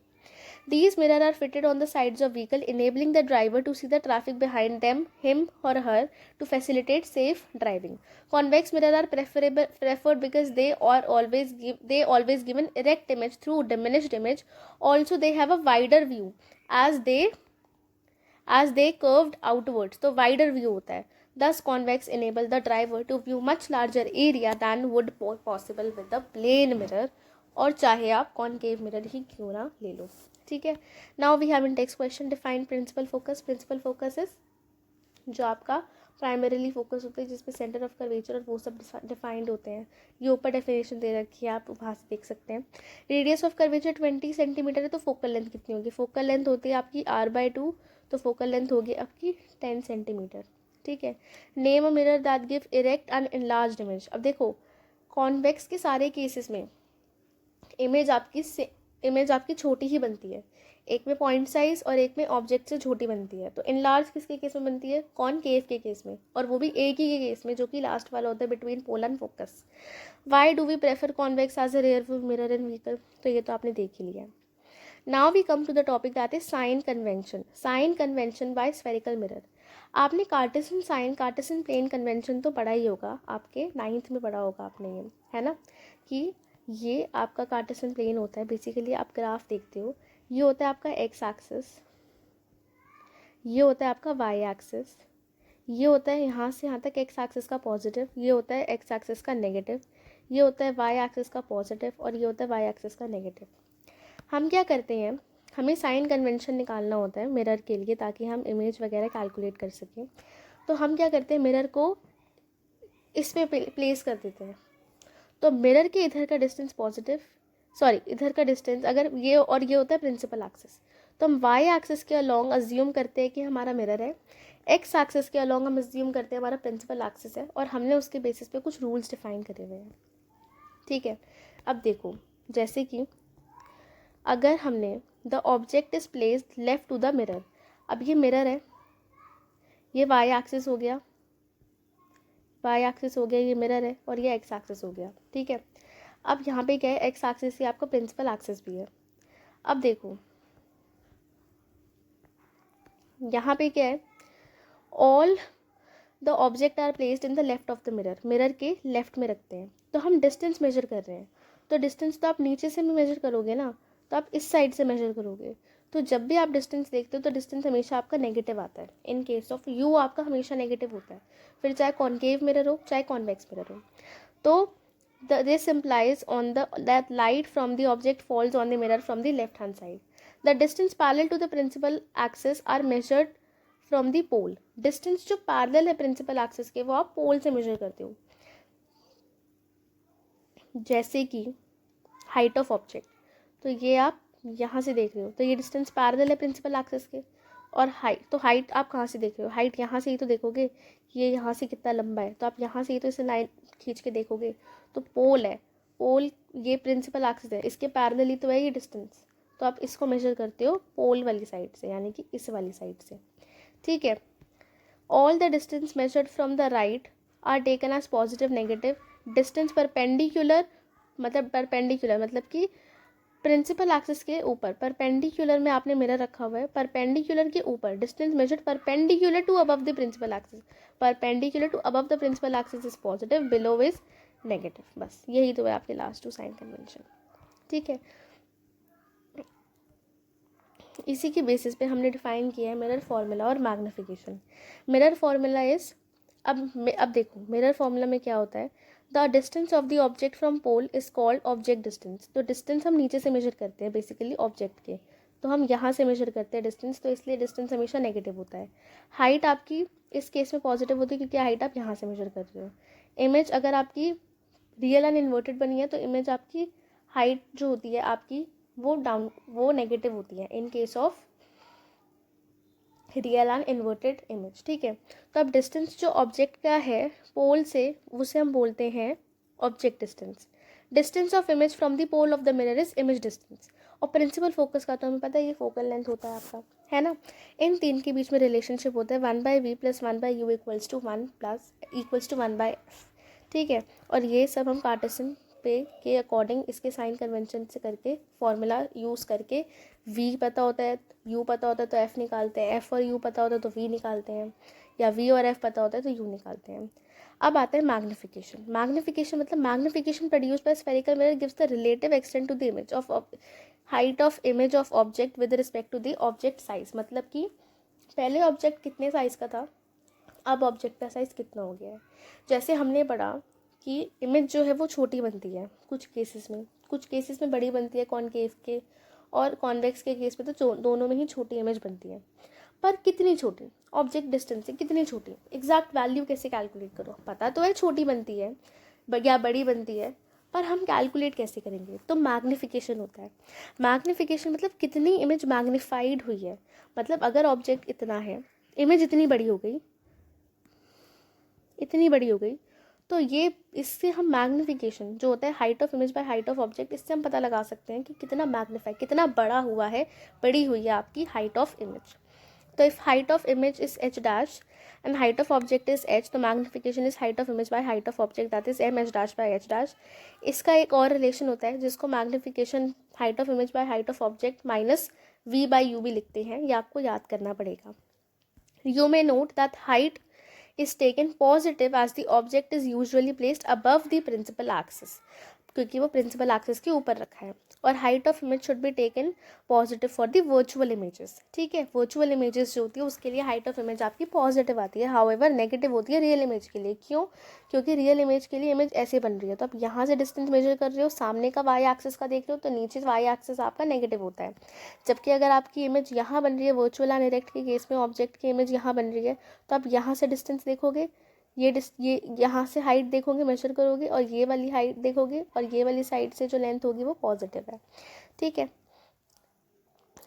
These mirrors are fitted on the sides of vehicle, enabling the driver to see the traffic behind them, him or her, to facilitate safe driving. Convex mirrors are preferred because they always give an erect image through diminished image. Also, they have a wider view as they curved outwards. तो wider view होता है. Thus, convex enable the driver to view much larger area than would possible with the plane mirror. और चाहे आप concave mirror ही क्यों ना ले लो, ठीक है। Now we have in text question define principal focus. Principal focus is जो आपका प्राइमरीली फोकस होते हैं, जिसमें सेंटर ऑफ कर्वेचर और वो सब डिफाइंड होते हैं। ये ऊपर डेफिनेशन दे रखी है, आप वहाँ से देख सकते हैं। रेडियस ऑफ कर्वेचर 20 सेंटीमीटर है, तो फोकल लेंथ कितनी होगी? फोकल लेंथ होती है आपकी r/2, तो फोकल लेंथ होगी आपकी 10 सेंटीमीटर। ठीक है। Name a mirror that give erect and enlarged image. अब देखो, कॉन्वेक्स के सारे केसेस में इमेज आपकी छोटी ही बनती है, एक में पॉइंट साइज और एक में ऑब्जेक्ट से छोटी बनती है। तो इनलार्ज किसके केस में बनती है? कॉनकेव के केस में, और वो भी एक ही के केस में, जो कि लास्ट वाला होता है between pole and focus. Why do we prefer convex as a rear view mirror in vehicle? तो ये तो आपने देख ही लिया। Now we come to the topic that is sign convention. Sign convention by spherical mirror. आपने Cartesian sign, Cartesian plane convention तो पढ़ा ही होगा, आपके 9th में पढ़ा होगा आपने, ये है ना, कि ये आपका कार्टेशियन प्लेन होता है। बेसिकली आप ग्राफ देखते हो, ये होता है आपका एक्स एक्सिस, ये होता है आपका वाई एक्सिस, ये होता है यहाँ से यहाँ तक एक्स एक्सिस का पॉजिटिव, ये होता है एक्स एक्सिस का नेगेटिव, ये होता है वाई एक्सिस का पॉजिटिव, और ये होता है वाई एक्सिस का नेगेटिव। हम क्या करते हैं, हमें साइन कन्वेंशन निकालना होता है मिरर के लिए, ताकि हम इमेज वगैरह कैलकुलेट कर सकें। तो हम क्या करते हैं, मिरर को इस पे प्लेस कर देते हैं। तो मिरर के इधर का डिस्टेंस इधर का डिस्टेंस, अगर ये और ये होता है प्रिंसिपल एक्सिस, तो हम वाई एक्सिस के अलोंग अज्यूम करते हैं कि हमारा मिरर है, एक्स एक्सिस के अलोंग हम अज्यूम करते हैं हमारा प्रिंसिपल एक्सिस है, और हमने उसके बेसिस पे कुछ रूल्स डिफाइन करे हुए हैं। ठीक है। अब देखो, जैसे कि अगर हमने the object is placed left to the mirror, अब ये मिरर है, ये वाई एक्सिस हो गया, ये मिरर है, और ये एक्स एक्सिस हो गया। ठीक है। अब यहाँ पे क्या है, एक्स एक्सिस ही आपका प्रिंसिपल एक्सिस भी है। अब देखो यहाँ पे क्या है, all the object are placed in the left of the mirror, mirror के लेफ्ट में रखते हैं। तो हम डिस्टेंस मेजर कर रहे हैं, तो डिस्टेंस तो आप नीचे से भी मेजर करोगे ना, तो आप इस साइड से मेजर करोगे। तो जब भी आप डिस्टेंस देखते हो तो डिस्टेंस हमेशा आपका नेगेटिव आता है। इन केस ऑफ यू आपका हमेशा नेगेटिव होता है, फिर चाहे कॉनकेव मिरर हो चाहे कॉन्वेक्स मिरर हो। तो this implies that light from the object falls on the mirror from the left hand side. The distance parallel to the principal axis are measured from the pole. Distance जो parallel है principal axis के, वो आप pole से measure करते हो। जैसे कि height of object, तो ये आप यहाँ से देख रहे हो, तो ये distance parallel है principal axis के। और हाइट, तो हाइट आप कहाँ से देख रहे हो? हाइट यहाँ से ही तो देखोगे, ये यहाँ से कितना लंबा है, तो आप यहाँ से ही तो इसे लाइन खींच के देखोगे। तो पोल है, पोल ये प्रिंसिपल एक्सिस है, इसके पैरेलली तो है ये डिस्टेंस, तो आप इसको मेजर करते हो पोल वाली साइड से, यानी कि इस वाली साइड से। ठीक है। All the distance measured from the right are taken as positive negative. Distance perpendicular मतलब कि प्रिंसिपल एक्सिस के ऊपर, परपेंडिकुलर में आपने मिरर रखा हुआ है, परपेंडिकुलर के ऊपर distance measured perpendicular to above the principal axis, perpendicular to above the principal axis is positive, below is negative. बस यही तो है आपके लास्ट 2 साइन कन्वेंशन। ठीक है। इसी के बेसिस पे हमने डिफाइन किया है मिरर फॉर्मूला और मैग्निफिकेशन। मिरर फॉर्मूला इज, अब देखो मिरर फॉर्मूला में क्या होता है, the distance of the object from pole is called object distance. तो डिस्टेंस हम नीचे से मेजर करते हैं बेसिकली ऑब्जेक्ट के, तो हम यहाँ से मेजर करते हैं डिस्टेंस, तो इसलिए डिस्टेंस हमेशा नेगेटिव होता है। हाइट आपकी इस केस में पॉजिटिव होती है, क्योंकि हाइट आप यहाँ से मेजर कर रहे हो। इमेज अगर आपकी रियल एंड इन्वर्टेड बनी है, तो इमेज आपकी हाइट जो होती है आपकी वो नेगेटिव होती है इन case of real and inverted image. ठीक है। तो अब डिस्टेंस जो ऑब्जेक्ट का है पोल से, उसे हम बोलते हैं object distance. Distance of image from the pole of the mirror is image distance. और प्रिंसिपल फोकस का तो हमें पता है ये फोकल लेंथ होता है आपका, है ना। इन तीन के बीच में रिलेशनशिप होता है 1/v + 1/u = 1/f। ठीक है। और ये सब हम कार्टेशियन पे के अकॉर्डिंग इसके साइन कन्वेंशन से करके फॉर्मूला यूज़ करके, v पता होता है, u पता होता है तो f निकालते हैं, f और u पता होता है तो v निकालते हैं, या v और f पता होता है तो u निकालते हैं। अब आता है मैग्निफिकेशन। मैग्निफिकेशन मतलब magnification produce by spherical mirror gives the relative extent to the image of height of image of object with respect to the object size. मतलब कि पहले ऑब्जेक्ट कितने साइज़ का था, अब ऑब्जेक्ट का साइज़ कितना हो गया है। जैसे हमने पढ़ा कि इमेज जो है वो छोटी बनती है कुछ केसेस में बड़ी बनती है कॉनकेव के, और कॉन्वेक्स के केस में तो दोनों में ही छोटी इमेज बनती है। पर कितनी छोटी, ऑब्जेक्ट डिस्टेंस से कितनी छोटी, एग्जैक्ट वैल्यू कैसे कैलकुलेट करो, पता तो है छोटी बनती है या बड़ी बनती है, पर हम कैलकुलेट कैसे करेंगे, तो मैग्नीफिकेशन होता है। मैग्नीफिकेशन मतलब कितनी इमेज मैग्नीफाइड हुई है, मतलब अगर ऑब्जेक्ट इतना है, इमेज इतनी बड़ी हो गई, इतनी बड़ी हो गई, तो ये इससे हम मैग्नीफिकेशन जो होता है height of image by height of object, इससे हम पता लगा सकते हैं कि कितना मैग्नीफाई, कितना बड़ा हुआ है, बड़ी हुई है आपकी हाइट ऑफ इमेज। तो if height of image is h dash and height of object is h, तो magnification is height of image by height of object, that is m h dash by h dash. इसका एक और relation होता है जिसको magnification height of image by height of object minus v by u भी लिखते हैं, ये आपको याद करना पड़ेगा। You may note that height is taken positive as the object is usually placed above the principal axis, क्योंकि वो प्रिंसिपल एक्सिस के ऊपर रखा है। और height of image should be taken positive for the virtual images, ठीक है। Virtual images जो होती है उसके लिए हाइट ऑफ इमेज आपकी पॉजिटिव आती है, हाउएवर नेगेटिव होती है रियल इमेज के लिए। क्यों? क्योंकि रियल इमेज के लिए इमेज ऐसे बन रही है, तो आप यहाँ से डिस्टेंस मेजर कर रहे हो, सामने का वाई एक्सिस का देख रहे हो, तो नीचे वाई एक्सिस आपका नेगेटिव होता है। जबकि अगर आपकी इमेज यहाँ बन रही है, वर्चुअल एंड इरेक्ट के केस में ऑब्जेक्ट की इमेज यहाँ बन रही है, तो आप यहाँ से डिस्टेंस देखोगे, ये यहाँ से हाइट देखोगे, मेजर करोगे, और ये वाली हाइट देखोगे, और ये वाली साइड से जो लेंथ होगी वो पॉजिटिव है, ठीक है।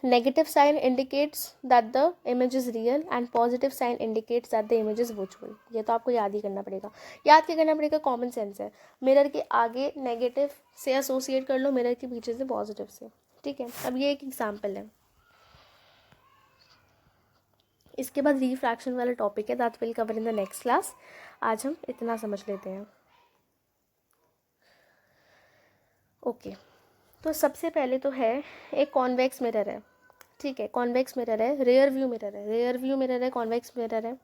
Negative sign indicates that the image is real and positive sign indicates that the image is virtual. ये तो आपको याद ही करना पड़ेगा। याद क्या करना पड़ेगा? कॉमन सेंस है। मिरर के आगे नेगेटिव से एसोसिएट कर लो, मिरर के पीछे से पॉजिटिव से, ठीक है। अब ये एक एग्जाम्पल है। इसके बाद रिफ्रैक्शन वाला टॉपिक है, that will cover in the next class. आज हम इतना समझ लेते हैं। ओके तो सबसे पहले तो है एक कॉन्वेक्स मिरर है, ठीक है। कॉन्वेक्स मिरर है, रेयर व्यू मिरर है, रेयर व्यू मिरर है, कॉन्वेक्स मिरर है।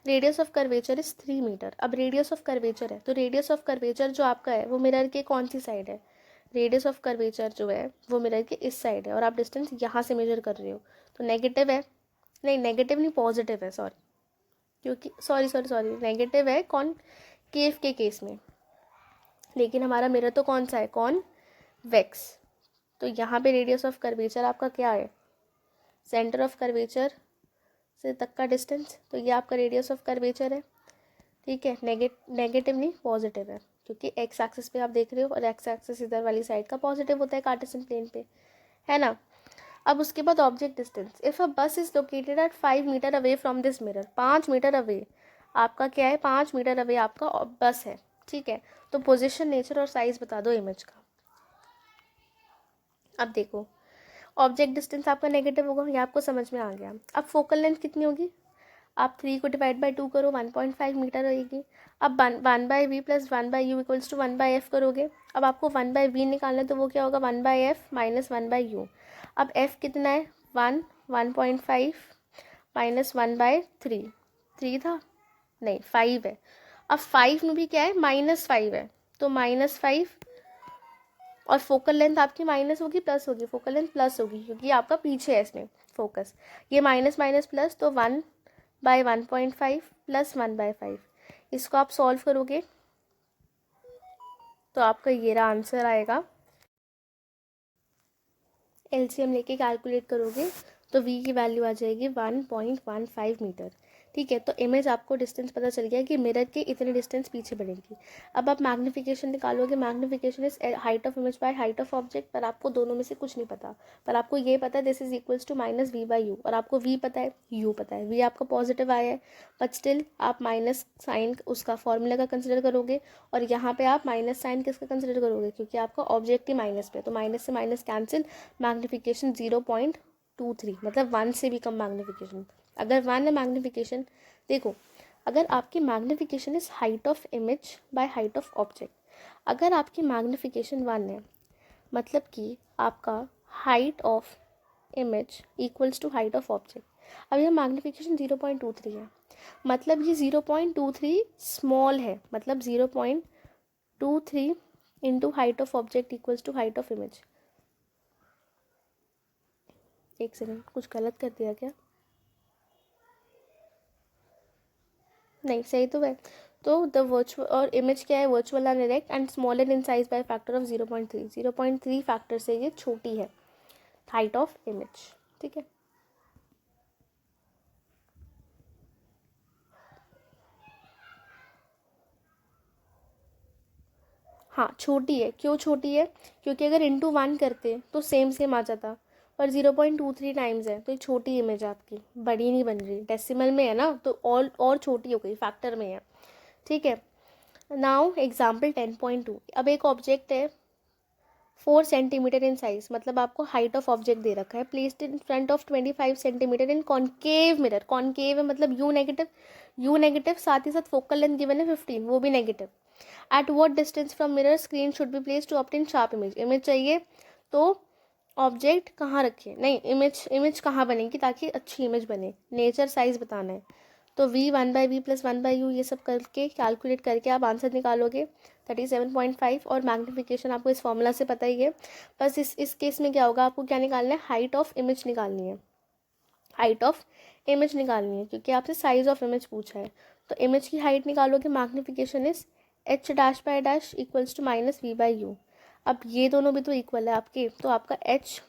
Radius of curvature is 3 metre. अब रेडियस ऑफ कर्वेचर है, तो रेडियस ऑफ कर्वेचर जो आपका है वो मिरर के कौन सी साइड है? रेडियस ऑफ कर्वेचर जो है वो मिरर के इस साइड है, और आप डिस्टेंस यहाँ से मेजर कर रहे हो, तो नेगेटिव है, नहीं नेगेटिव नहीं पॉजिटिव है, सॉरी, क्योंकि सॉरी नेगेटिव है कॉनकेव के केस में, लेकिन हमारा मिरर तो कौन सा है? कॉन्वेक्स। तो यहाँ पे रेडियस ऑफ कर्वेचर आपका क्या है? सेंटर ऑफ कर्वेचर से तक का डिस्टेंस, तो ये आपका रेडियस ऑफ कर्वेचर है, ठीक है। नेगेटिव नहीं पॉजिटिव है, क्योंकि एक्स एक्सिस पे आप देख रहे हो, और एक्स एक्सिस इधर वाली साइड का पॉजिटिव होता है कार्टेशियन प्लेन पे, है ना। अब उसके बाद object distance, if a bus is located at 5 metre away from this mirror, 5 metre away आपका क्या है? 5 मीटर अवे आपका बस है, ठीक है। तो पोजीशन, नेचर और साइज बता दो इमेज का। अब देखो ऑब्जेक्ट डिस्टेंस आपका नेगेटिव होगा, ये आपको समझ में आ गया। अब फोकल लेंथ कितनी होगी? आप 3 को डिवाइड बाई 2 करो, 1.5 मीटर रहेगी। अब 1/v plus 1/u equals to 1/f करोगे। अब आपको 1/v निकालना है, तो वो क्या होगा? 1/f minus 1/u। अब f कितना है? 1.5 माइनस 1/3, 3 था नहीं 5 है। अब 5 में भी क्या है? -5 है, तो -5, और फोकल लेंथ आपकी माइनस होगी प्लस होगी? फोकल लेंथ प्लस होगी, क्योंकि आपका पीछे है इसमें फोकस। ये माइनस माइनस प्लस, तो 1/1.5 प्लस 1/5। इसको आप सॉल्व करोगे तो आपका ये रहा आंसर आएगा। एलसीएम लेके कैलकुलेट करोगे तो v की वैल्यू आ जाएगी 1.15 मीटर, ठीक है। तो इमेज आपको डिस्टेंस पता चल गया कि मिरर के इतने डिस्टेंस पीछे बढ़ेगी। अब आप मैग्नीफिकेशन निकालोगे, magnification is height of image by height of object, पर आपको दोनों में से कुछ नहीं पता, पर आपको ये पता है this is equals to minus v/u, और आपको v पता है, u पता है। v आपका पॉजिटिव आया है, बट स्टिल आप माइनस साइन उसका फॉर्मूला का कंसिडर करोगे, और यहाँ पे आप माइनस साइन किसका कंसिडर करोगे? क्योंकि आपका ऑब्जेक्ट ही माइनस पे, तो माइनस से माइनस कैंसिल, मैग्नीफिकेशन 0.23, मतलब 1 से भी कम मैग्नीफिकेशन। अगर 1 है मैग्नीफिकेशन, देखो अगर आपकी magnification is height of image by height of object, अगर आपकी मैग्नीफिकेशन 1 है, मतलब कि आपका height of image equals to height of object. अब यह मैग्नीफिकेशन 0.23 है, मतलब ये 0.23 स्मॉल है, मतलब 0.23 into height of object equals to height of image. एक सेकेंड, कुछ गलत कर दिया क्या? नहीं, सही तो है। तो द वर्चुअल और इमेज क्या है? Virtual and direct and smaller in size by factor of 0.3, 0.3 factor से ये छोटी है हाइट ऑफ इमेज, ठीक है। हाँ छोटी है, क्यों छोटी है, क्योंकि अगर इंटू 1 करते तो सेम आ जाता, पर 0.23 टाइम्स है, तो ये छोटी इमेज आपकी, बड़ी नहीं बन रही, डेसिमल में है ना, तो और छोटी हो गई, फैक्टर में है, ठीक है। नाउ एग्जाम्पल 10.2, अब एक ऑब्जेक्ट है 4 सेंटीमीटर इन साइज, मतलब आपको हाइट ऑफ ऑब्जेक्ट दे रखा है, placed in front of 25 centimetre in concave mirror, concave है मतलब यू नेगेटिव, साथ ही साथ फोकल लेंथ गिवन है 15, वो भी negative. At what distance from mirror screen should be place to obtain sharp image, image चाहिए तो ऑब्जेक्ट कहाँ रखे, नहीं इमेज कहाँ बनेगी ताकि अच्छी इमेज बने, नेचर साइज बताना है, तो v 1/v + 1/u ये सब करके कैलकुलेट करके आप आंसर निकालोगे 37.5, और मैग्नीफिकेशन आपको इस फॉर्मूला से पता ही है। बस इस केस में क्या होगा, आपको क्या निकालना है, हाइट ऑफ इमेज निकालनी है, हाइट ऑफ इमेज निकालनी है, क्योंकि आपसे साइज ऑफ इमेज पूछा है, तो इमेज की हाइट निकालोगे, magnification is h' equals to -v/u। अब ये दोनों भी तो इक्वल है आपके, तो आपका h'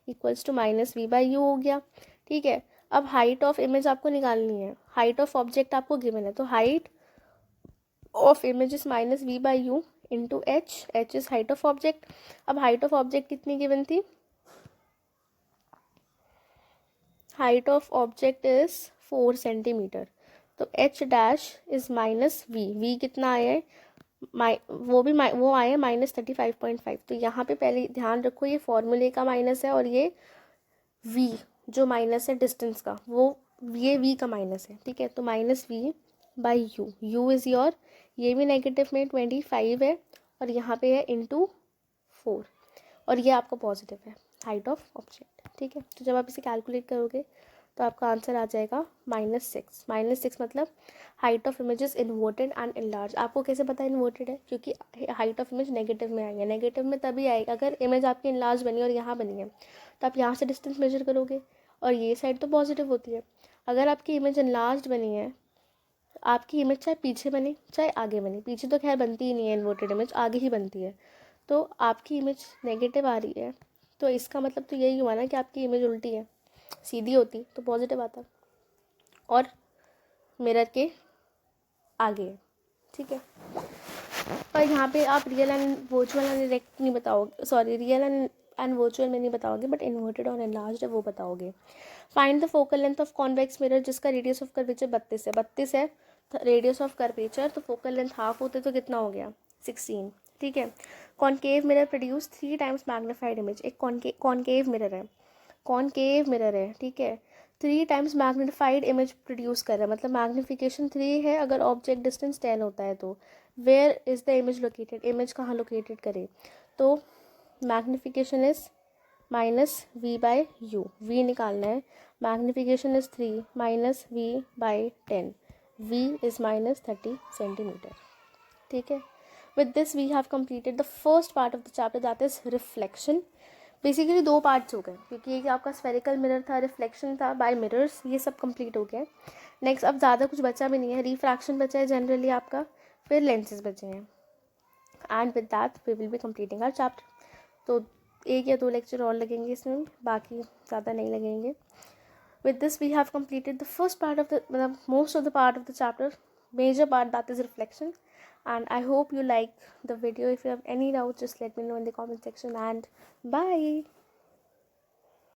इक्वल्स टू -v/u हो गया, ठीक है। अब हाइट ऑफ इमेज आपको निकालनी है, हाइट ऑफ ऑब्जेक्ट आपको गिवन है, तो height of image is -v/u into h is height of object. अब हाइट ऑफ ऑब्जेक्ट कितनी गिवन थी, height of object is 4 centimetre, तो h' इज -v, v कितना आया है, वो आया है -35.5, तो यहाँ पे पहले ध्यान रखो ये फॉर्मूले का माइनस है, और ये v जो माइनस है डिस्टेंस का, वो ये v का माइनस है, ठीक है, तो -v/u, u इज़ योर, ये भी नेगेटिव में 25 है, और यहाँ पे है इंटू 4, और ये आपका पॉजिटिव है, हाइट ऑफ ऑब्जेक्ट, ठीक है। तो जब आप इसे कैलकुलेट करोगे तो आपका आंसर आ जाएगा -6 मतलब height of image is inverted and enlarge. आपको कैसे पता इन्वर्टेड है, क्योंकि हाइट ऑफ इमेज नेगेटिव में आई है, नेगेटिव में तभी आएगा अगर इमेज आपकी इनलार्ज बनी और यहाँ बनी है, तो आप यहाँ से डिस्टेंस मेजर करोगे, और ये साइड तो पॉजिटिव होती है। अगर आपकी इमेज इनलार्ज बनी है, आपकी इमेज चाहे पीछे बने चाहे आगे बने, पीछे तो खैर बनती ही नहीं है इन्वर्टेड इमेज, आगे ही बनती है, तो आपकी इमेज नेगेटिव आ रही है, तो इसका मतलब तो यही हुआ ना कि आपकी इमेज उल्टी है, सीधी होती तो पॉजिटिव आता, और मिरर के आगे है, ठीक है। पर यहाँ पे आप real and virtual and direct नहीं बताओगे, सॉरी रियल एंड वर्चुअल में नहीं बताओगे, बट इन्वर्टेड और एनलार्ज्ड है वो बताओगे। Find the focal length of convex mirror जिसका रेडियस ऑफ कर्वेचर 32 है, रेडियस ऑफ कर्वेचर, तो फोकल लेंथ हाफ होते तो कितना हो गया 16, ठीक है। Concave mirror produce 3 times magnified image, एक कॉन्केव मिरर है, ठीक है, 3 टाइम्स मैग्नीफाइड इमेज प्रोड्यूस कर रहा है, मतलब मैग्नीफिकेशन 3 है अगर ऑब्जेक्ट डिस्टेंस 10 होता है, तो where is the image located, image कहाँ लोकेटेड करे, तो मैग्नीफिकेशन इज -v/u, v निकालना है, मैग्नीफिकेशन इज 3 -v/10, v इज -30 सेंटीमीटर, ठीक है। With this we have completed the first part of the chapter, that is reflection. Basically 2 parts हो गए, क्योंकि एक आपका स्फेरिकल मिरर था, रिफ्लेक्शन था बाय मिरर्स, ये सब कंप्लीट हो गया। नेक्स्ट अब ज़्यादा कुछ बचा भी नहीं है, रिफ्रैक्शन बचा है जनरली आपका, फिर लेंसेज बचे हैं, and with that we will be completing our chapter. तो 1 या 2 लेक्चर और लगेंगे इसमें, बाकी ज़्यादा नहीं लगेंगे। With this we have completed the first part of the most of the part of the chapter, major part, that is reflection, and I hope you like the video. If you have any doubts, just let me know in the comment section, and bye.